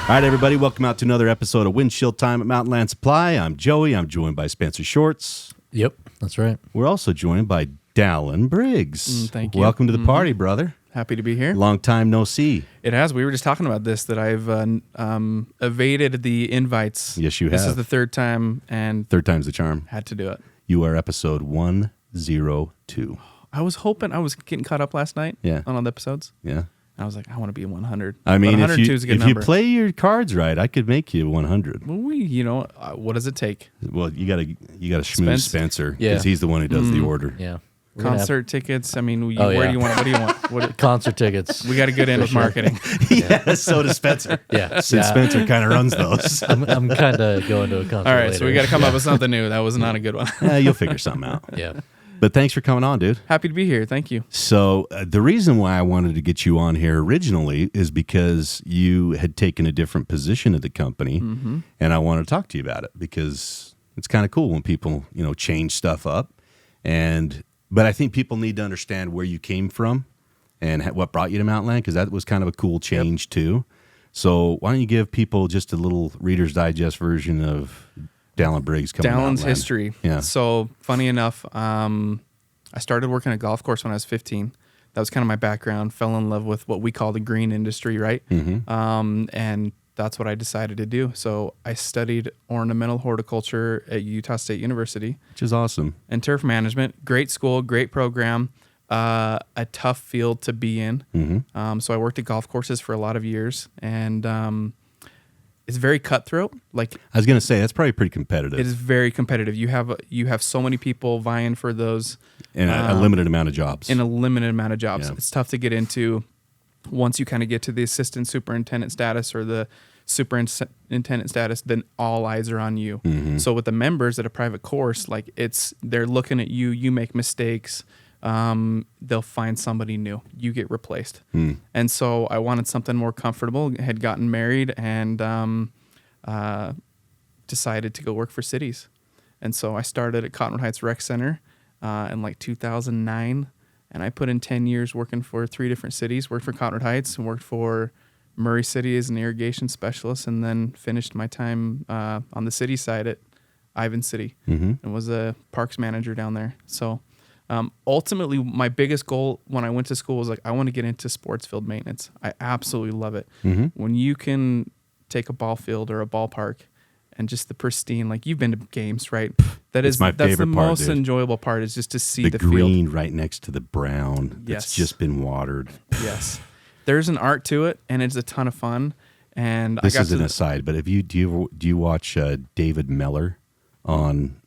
All right, everybody, welcome out to another episode of Windshield Time at Mountainland Supply. I'm Joey. I'm joined by Spencer Shorts. Yep, that's right. We're also joined by Dalan Briggs. Thank you. Welcome to the party, brother. Happy to be here. Long time no see. It has. We were just talking about this, that I've evaded the invites. Yes, you have. This is the third time, and Third time's the charm. had to do it. You are episode 102. I was hoping, I was getting caught up last night Yeah. on all the episodes. Yeah. I was like, I want to be 100. I mean, but if 102 is a good you number. play your cards right, I could make you 100. Well, what does it take? Well, you gotta schmooze Spencer because Yeah. he's the one who does the order. Yeah. We're gonna Concert tickets. I mean, Oh, where yeah. do you want? What do you want? have concert tickets. We got to get in with marketing. Yeah, so does Spencer. Yeah. Since Spencer kind of runs those. I'm kind of going to a concert. All right, later. so we got to come up with something new. That was not a good one. You'll figure something out. Yeah. But thanks for coming on, dude. Happy to be here. Thank you. So the reason why I wanted to get you on here originally is because you had taken a different position at the company, and I want to talk to you about it because it's kind of cool when people, change stuff up. But I think people need to understand where you came from and what brought you to Mountainland, because that was kind of a cool change too. So why don't you give people just a little Reader's Digest version of Dalan Briggs coming to Dalan's Mountainland? history. Yeah. So funny enough, I started working at a golf course when I was 15. That was kind of my background. Fell in love with what we call the green industry, right? And that's what I decided to do. So I studied ornamental horticulture at Utah State University Which is awesome. and turf management. Great school, great program, a tough field to be in. So I worked at golf courses for a lot of years, and it's very cutthroat. Like, I was going to say, that's probably pretty competitive. it is very competitive. You have so many people vying for those And a limited amount of jobs. in a limited amount of jobs. Yeah. It's tough to get into once you kind of get to the assistant superintendent status or the superintendent status, then all eyes are on you. So with the members at a private course, like they're looking at you, you make mistakes, they'll find somebody new, you get replaced. And so I wanted something more comfortable, had gotten married, and decided to go work for cities. And so I started at Cottonwood Heights Rec Center in like 2009, and I put in 10 years working for 3 different cities. Worked for Cottonwood Heights and worked for Murray City as an irrigation specialist, and then finished my time on the city side at Ivan City and was a parks manager down there. So ultimately, my biggest goal when I went to school was like, I want to get into sports field maintenance. I absolutely love it. When you can take a ball field or a ballpark and just the pristine, like you've been to games, right? That's my the favorite part, most dude. enjoyable part, is just to see the the green field. right next to the brown that's Yes. just been watered. Yes. There's an art to it, and it's a ton of fun. And This I got is an aside, but do you watch David Meller on?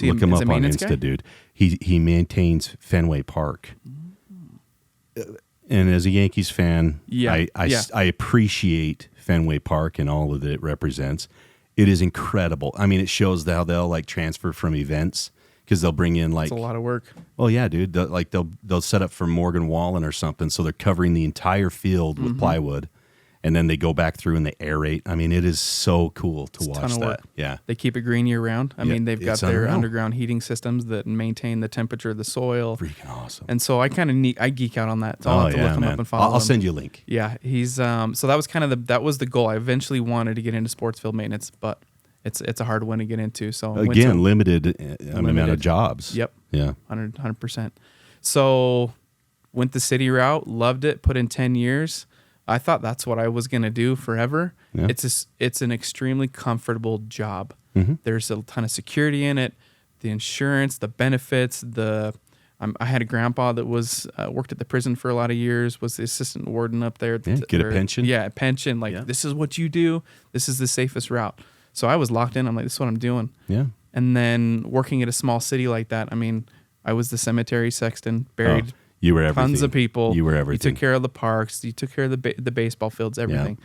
Look him up on Insta, dude. He maintains Fenway Park, and as a Yankees fan, I appreciate Fenway Park and all that it represents. It is incredible. I mean, it shows how they'll like transfer from events. Because they'll bring in like, It's a lot of work. Oh yeah, dude. They'll set up for Morgan Wallen or something, so they're covering the entire field with plywood, and then they go back through and they aerate. I mean, it is so cool to watch Ton of that. work. Yeah, They keep it green year round. I Yeah, mean, they've got it's their unreal. underground heating systems that maintain the temperature of the soil. freaking awesome. And so I kind of I geek out on that. So I'll have to look him up and follow I'll him. send you a link. Yeah, he's so that was kind of that was the goal. I eventually wanted to get into sports field maintenance, but it's a hard one to get into. So I went Again, to- limited amount of Limited. jobs. Yep. Yeah. 100%. So went the city route, loved it, put in 10 years. I thought that's what I was going to do forever. Yeah. It's an extremely comfortable job. Mm-hmm. There's a ton of security in it, the insurance, the benefits, I had a grandpa that was worked at the prison for a lot of years, was the assistant warden up there. Yeah, get a pension? Yeah, a pension. Like, Yeah. This is what you do. This is the safest route. So I was locked in. I'm like, this is what I'm doing. Yeah. And then working at a small city like that, I mean, I was the cemetery sexton, buried You were everything. tons of people. You were You everything. took care of the parks. You took care of the baseball fields, everything.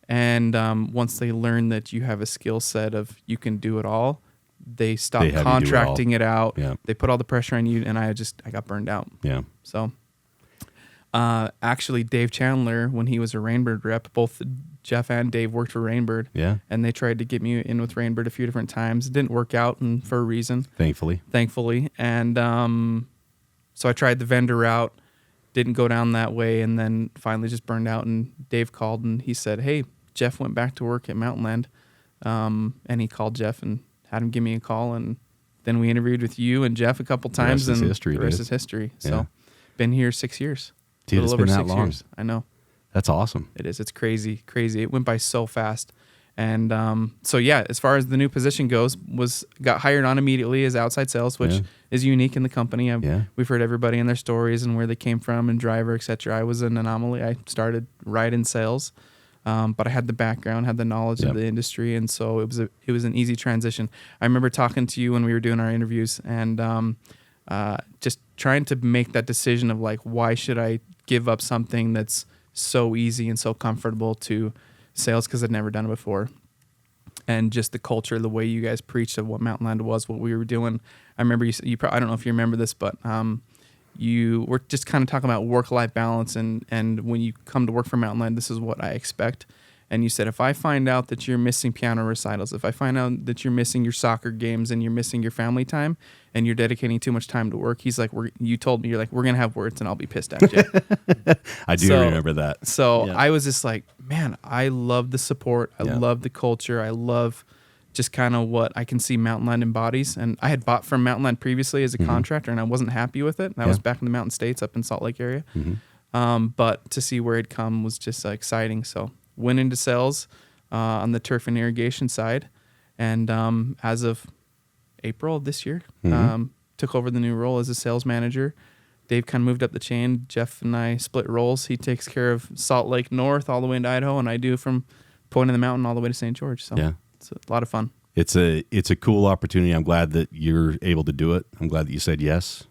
And once they learn that you have a skill set of you can do it all, they stop They have you do it contracting it out. Yeah. They put all the pressure on you, and I got burned out. Yeah. So actually, Dave Chandler, when he was a Rainbird rep, both Jeff and Dave worked for Rainbird. Yeah. And they tried to get me in with Rainbird a few different times. It didn't work out, and for a reason, thankfully. And so I tried the vendor route, didn't go down that way, and then finally just burned out. And Dave called and he said, "Hey, Jeff went back to work at Mountainland, and he called Jeff and had him give me a call, and then we interviewed with you and Jeff a couple times, rest is and history, the rest dude. is history. Yeah. So, been here 6 years. Dude, A little it's been over that 6 long. years. I know. That's awesome. It is. It's crazy. It went by so fast. And so, yeah, as far as the new position goes, got hired on immediately as outside sales, which Yeah. is unique in the company. Yeah. We've heard everybody and their stories and where they came from and driver, etc. I was an anomaly. I started right in sales, but I had the background, had the knowledge Yep. of the industry, and so it was an easy transition. I remember talking to you when we were doing our interviews and just trying to make that decision of like, why should I give up something that's so easy and so comfortable to sales, because I'd never done it before. And just the culture, the way you guys preached of what Mountainland was, what we were doing. I remember you I don't know if you remember this, but you were just kind of talking about work-life balance, and when you come to work for Mountainland, this is what I expect. And you said, if I find out that you're missing piano recitals, if I find out that you're missing your soccer games and you're missing your family time and you're dedicating too much time to work, he's like, you told me, you're like, we're going to have words and I'll be pissed at you. I do remember that. So Yeah. I was just like, man, I love the support. I Yeah. love the culture. I love just kind of what I can see Mountainland embodies. And I had bought from Mountainland previously as a contractor, and I wasn't happy with it. And I was back in the Mountain States up in Salt Lake area. But to see where it'd come was just exciting. So went into sales on the turf and irrigation side. And as of April of this year, took over the new role as a sales manager. Dave kind of moved up the chain. Jeff and I split roles. He takes care of Salt Lake North all the way into Idaho, and I do from Point of the Mountain all the way to St. George. So Yeah. it's a lot of fun. It's a cool opportunity. I'm glad that you're able to do it. I'm glad that you said yes.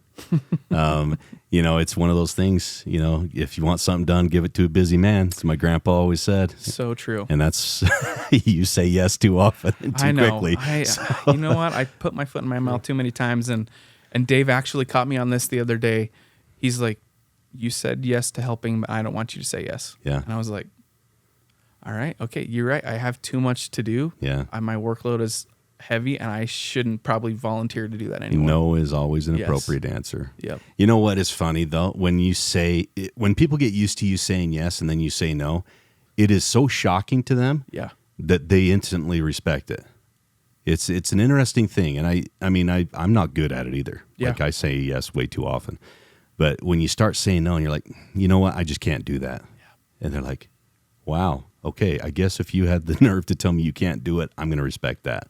It's one of those things, if you want something done, give it to a busy man. That's what my grandpa always said. So true. And that's, you say yes too often and too I know. quickly. You know what? I put my foot in my mouth too many times, and Dave actually caught me on this the other day. He's like, you said yes to helping, but I don't want you to say yes. Yeah. And I was like, all right, okay, you're right. I have too much to do. Yeah. My workload is heavy, and I shouldn't probably volunteer to do that anymore. No is always an Yes. appropriate answer. Yep. You know what is funny though? When people get used to you saying yes and then you say no, it is so shocking to them Yeah. that they instantly respect it. It's an interesting thing, and I'm not good at it either. Yeah. Like I say yes way too often, but when you start saying no, and you're like, you know what, I just can't do that, and they're like, wow, okay, I guess if you had the nerve to tell me you can't do it, I'm going to respect that.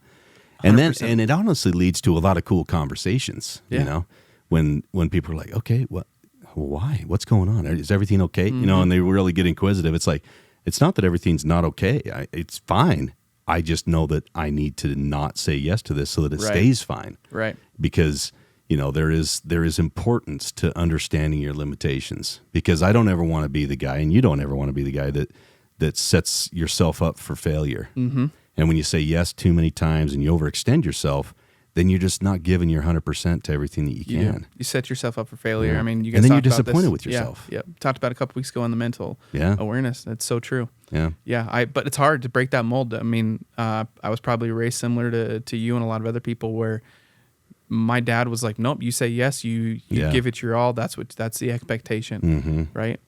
And 100%. then it honestly leads to a lot of cool conversations. Yeah. When people are like, okay, why? What's going on? Is everything okay? And they really get inquisitive. It's like, it's not that everything's not okay. It's fine. I just know that I need to not say yes to this so that it Right. stays fine. Right. Because there is importance to understanding your limitations. Because I don't ever want to be the guy, and you don't ever want to be the guy that sets yourself up for failure. Mm-hmm. And when you say yes too many times and you overextend yourself, then you're just not giving your 100% to everything that you can. You set yourself up for failure. Yeah. I mean, you guys And then you're talked about disappointed this. with yourself. Yeah. Talked about it a couple weeks ago on the mental awareness. That's so true. Yeah. Yeah, but it's hard to break that mold. I mean, I was probably raised similar to you and a lot of other people, where my dad was like, "Nope, you say yes, you give it your all. That's the expectation, right?"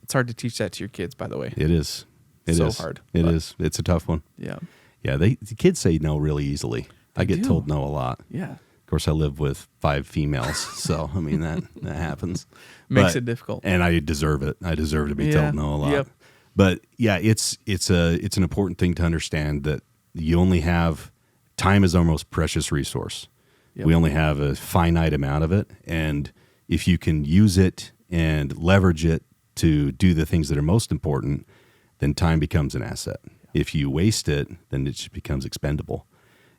It's hard to teach that to your kids, by the way. It is. It So is hard, It but- is. It's a tough one. Yeah, Yeah. The kids say no really easily. I get do. told no a lot. yeah, Of course, I live with 5 females, so I mean that happens. makes But- it difficult. and I deserve it. I deserve to be Yeah. told no a lot. Yep. But yeah, it's an important thing to understand that you only have time is our most precious resource. Yep. We only have a finite amount of it, and if you can use it and leverage it to do the things that are most important, then time becomes an asset. If you waste it, then it just becomes expendable.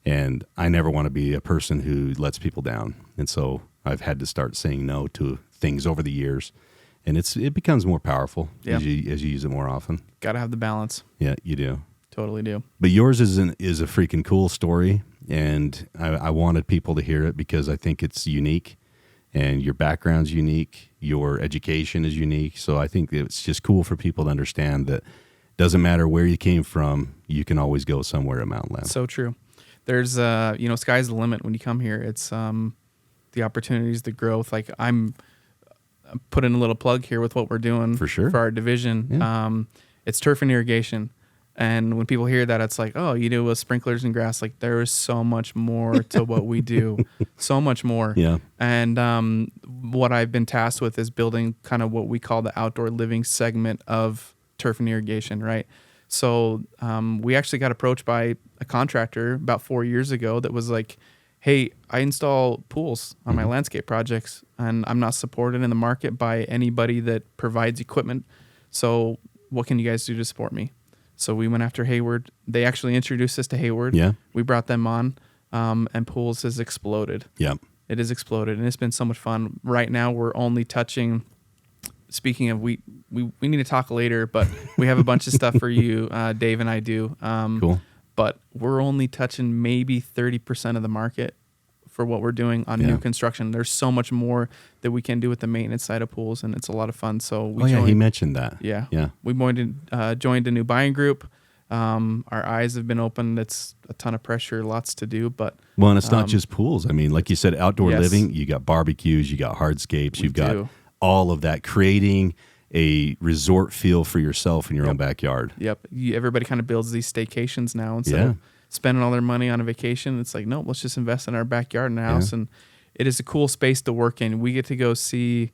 And I never want to be a person who lets people down. And so I've had to start saying no to things over the years, and it becomes more powerful Yeah. as you use it more often. Got to have the balance. Yeah, you do. Totally do. But yours is a freaking cool story, and I wanted people to hear it because I think it's unique, and your background's unique, your education is unique. So I think it's just cool for people to understand that doesn't matter where you came from, you can always go somewhere at Mountainland. So true. There's sky's the limit when you come here. It's the opportunities, the growth. Like I'm putting a little plug here with what we're doing For sure. for our division. Yeah. It's turf and irrigation. And when people hear that, it's like, oh, you do with sprinklers and grass. Like, there is so much more to what we do, so much more. Yeah. And what I've been tasked with is building kind of what we call the outdoor living segment of turf and irrigation, right? So we actually got approached by a contractor about 4 years ago that was like, hey, I install pools on my landscape projects, and I'm not supported in the market by anybody that provides equipment. So what can you guys do to support me? So we went after Hayward. They actually introduced us to Hayward. Yeah. We brought them on, and pools has exploded. Yeah. It has exploded, and it's been so much fun. Right now, we're only touching. Speaking of, we need to talk later, but we have a bunch of stuff for you. Dave and I do. Cool. But we're only touching maybe 30% of the market for what we're doing on new construction. There's so much more that we can do with the maintenance side of pools, and it's a lot of fun. So we he mentioned that. Yeah. Yeah. We joined a new buying group. Our eyes have been opened. It's a ton of pressure, lots to do, but Well, and it's not just pools. I mean, like you said, outdoor Yes. living, you got barbecues, you got hardscapes, you've got do. all of that, creating a resort feel for yourself in your own backyard. Yep. Everybody kind of builds these staycations now instead Yeah. of spending all their money on a vacation. It's like, no, let's just invest in our backyard and house. And it is a cool space to work in. We get to go see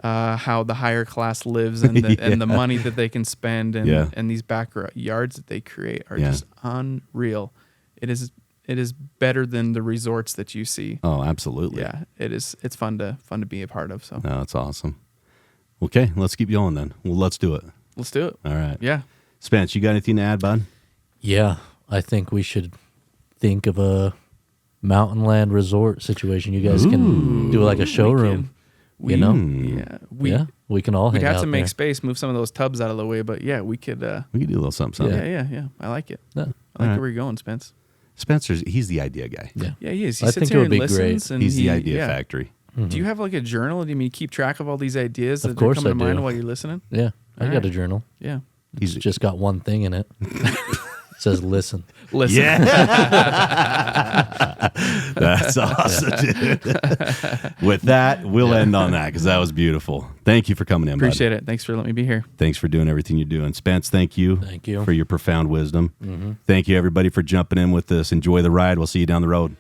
how the higher class lives and the money that they can spend and these backyards that they create are just unreal. It is better than the resorts that you see. Oh, absolutely. Yeah, it is. It's fun to be a part of. So No, that's awesome. Okay, let's keep going then. Well, let's do it. let's do it. All right. Yeah. Spence, you got anything to add, bud? Yeah, I think we should think of a Mountainland resort situation. You guys can do like a showroom. You know? Yeah. We can all We'd hang have out to make there. space, move some of those tubs out of the way, but yeah, we could. We could do a little something. Yeah. I like it. Yeah. I like All right. where you're going, Spence. Spencer's, he's the idea guy. Yeah. Yeah, he is. He I sits think here it would and be listens, great. and He's the idea factory. Do you have like a journal? Do you mean you keep track of all these ideas that Of course come to I mind do. while you're listening? Yeah. I All got right. a journal. Yeah. It's just got one thing in it. It says listen. Listen. That's awesome, dude. With that, we'll end on that because that was beautiful. Thank you for coming in, Appreciate it. Thanks for letting me be here. Thanks for doing everything you're doing. Spence, thank you. Thank you. For your profound wisdom. Thank you, everybody, for jumping in with us. Enjoy the ride. We'll see you down the road.